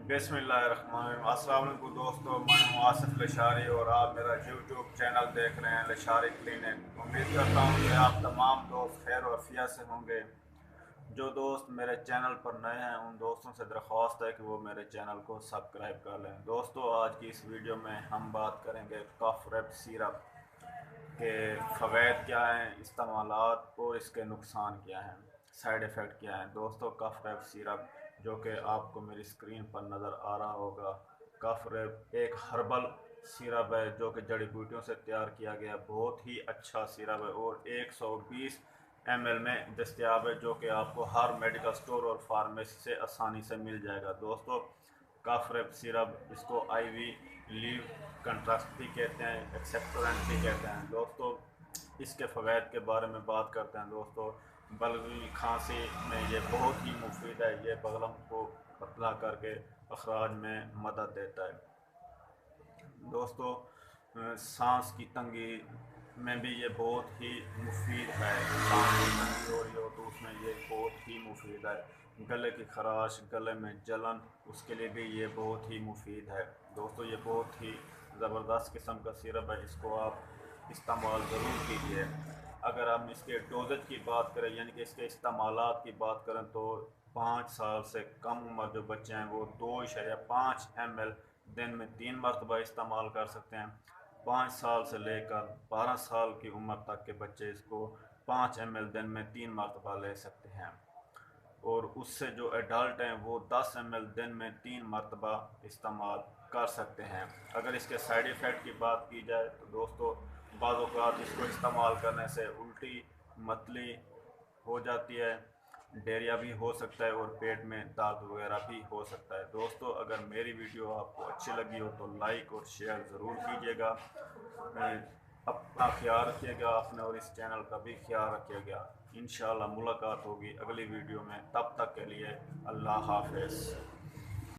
बिस्मिल्लाहिर्रहमानिर्रहीम। अस्सलाम वालेकुम दोस्तों, मैं हूं आसिफ लशारी और आप मेरा यूट्यूब चैनल देख रहे हैं लशारी क्लिनिक। उम्मीद करता हूं कि आप तमाम दोस्त खैर और फिया से होंगे। जो दोस्त मेरे चैनल पर नए हैं उन दोस्तों से दरख्वास्त है कि वो मेरे चैनल को सब्सक्राइब कर लें। दोस्तों, आज की इस वीडियो में हम बात करेंगे कफ रेप सिरप के फ़वैद क्या हैं, इस्तेमालात और इसके नुकसान क्या हैं, साइड इफ़ेक्ट क्या हैं। दोस्तों, कफ रेप सिरप जो कि आपको मेरी स्क्रीन पर नज़र आ रहा होगा, कफ रेप एक हर्बल सिरप है जो कि जड़ी बूटियों से तैयार किया गया बहुत ही अच्छा सिरप है और 120 ml में दस्तियाब है, जो कि आपको हर मेडिकल स्टोर और फार्मेसी से आसानी से मिल जाएगा। दोस्तों, कफ रेप सिरप, इसको आईवी लीव कंट्रास्ट भी कहते हैं, एक्सेप्टोरेंट भी कहते हैं। दोस्तों, इसके फ़वैद के बारे में बात करते हैं। दोस्तों, बलगम खांसी में ये बहुत ही मुफीद है। ये बलगम को पतला करके अखराज में मदद देता है। दोस्तों, सांस की तंगी में भी ये बहुत ही मुफीद है। सांस की तंगी हो रही हो तो उसमें ये बहुत ही मुफीद है। गले की खराश, गले में जलन, उसके लिए भी ये बहुत ही मुफीद है। दोस्तों, ये बहुत ही ज़बरदस्त किस्म का सिरप है, इसको आप इस्तेमाल ज़रूर कीजिए। अगर हम इसके डोजेज की बात करें, यानी कि इसके इस्तेमालात की बात करें, तो 5 साल से कम उम्र जो बच्चे हैं वो 2.5 ml दिन में 3 मरतबा इस्तेमाल कर सकते हैं। 5 साल से लेकर 12 साल की उम्र तक के बच्चे इसको 5 ml दिन में 3 मरतबा ले सकते हैं और उससे जो एडल्ट हैं वो 10 ml दिन में 3 मरतबा इस्तेमाल कर सकते हैं। अगर इसके साइड इफ़ेक्ट की बात की जाए तो दोस्तों, बाज़ औक़ात इसको इस्तेमाल करने से उल्टी मतली हो जाती है, डायरिया भी हो सकता है और पेट में दर्द वगैरह भी हो सकता है। दोस्तों, अगर मेरी वीडियो आपको अच्छी लगी हो तो लाइक और शेयर ज़रूर कीजिएगा। अपना ख्याल रखिएगा अपने और इस चैनल का भी ख्याल रखिएगा। इंशाअल्लाह मुलाकात होगी अगली वीडियो में, तब तक के लिए अल्लाह हाफ़िज़।